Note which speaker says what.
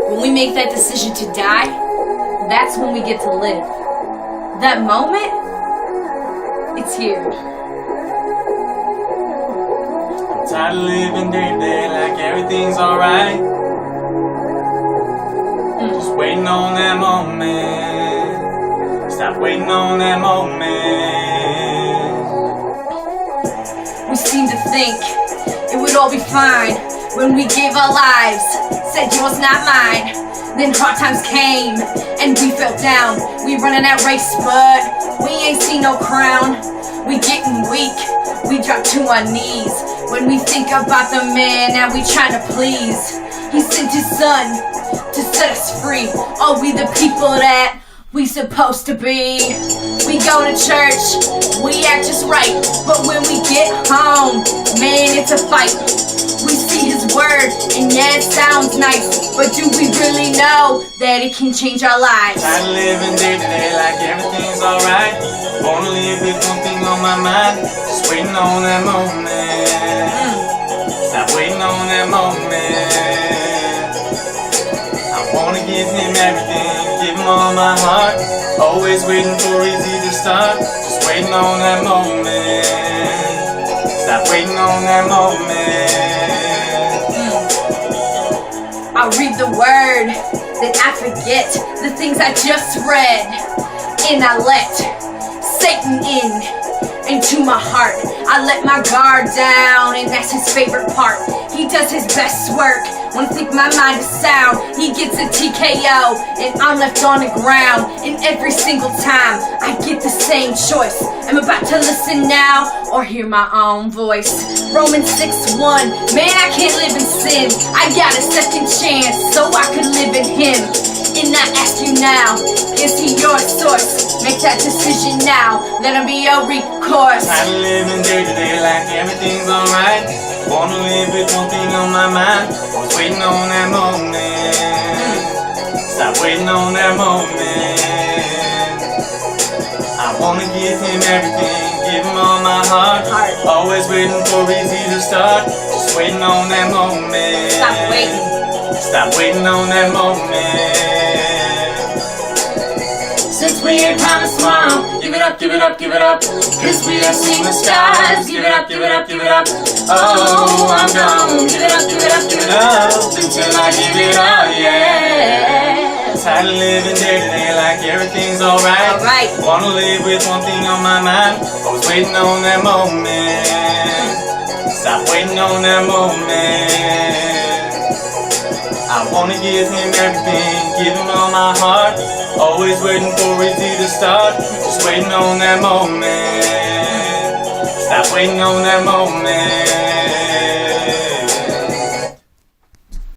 Speaker 1: When we make that decision to die, that's when we get to live. That moment, it's here.
Speaker 2: I'm tired of living day to day like everything's alright. Just waiting on that moment. Stop waiting on that moment.
Speaker 1: We seem to think it would all be fine when we gave our lives, said yours not mine. Then hard times came and we fell down. We running that race but we ain't seen no crown. We getting weak, we drop to our knees. When we think about the man that we trying to please, he sent his son to set us free. Are we the people that we supposed to be? We go to church, we act just right, but when we get home, man, it's a fight. We see his word, and yeah, it sounds nice, but do we really know that it can change our lives?
Speaker 2: Tired of living day to day like everything's alright. Wanna live with one thing on my mind, just waiting on that moment. Stop waiting on that moment. I wanna give him everything, give him all my heart. Always waiting for easy to start, just waiting on that moment. Stop waiting on that moment.
Speaker 1: I read the word, then I forget the things I just read, and I let Satan into my heart. I let my guard down, and that's his favorite part. He does his best work when I think my mind is sound. He gets a TKO, and I'm left on the ground. And every single time, I get the same choice. I'm about to listen now, or hear my own voice. Romans 6:1, man, I can't live in sin. I got a second chance, so I could live in him. And I ask you now, is he your source? Make that decision now, let him be your recourse.
Speaker 2: Tired of living day to day like everything's alright. Wanna live with one thing on my mind, always waiting on that moment. Stop waiting on that moment. I wanna give him everything, give him all my heart. Always waiting for easy to start, just waiting on that moment.
Speaker 1: Stop waiting.
Speaker 2: Stop waiting on that moment. Since we ain't promised tomorrow, give it up, give it up, give it up. Cause we have seen the stars, give it up, give it up, give it up. Oh, I'm gone, give it up, give it up, give it up. Until I give it all, yeah. Tired of living day to day like everything's alright. Wanna live with one thing on my mind, always waiting on that moment. Stop waiting on that moment. I wanna give him everything, give him all my heart. Always waiting for easy to start, just waiting on that moment. Stop waiting on that moment.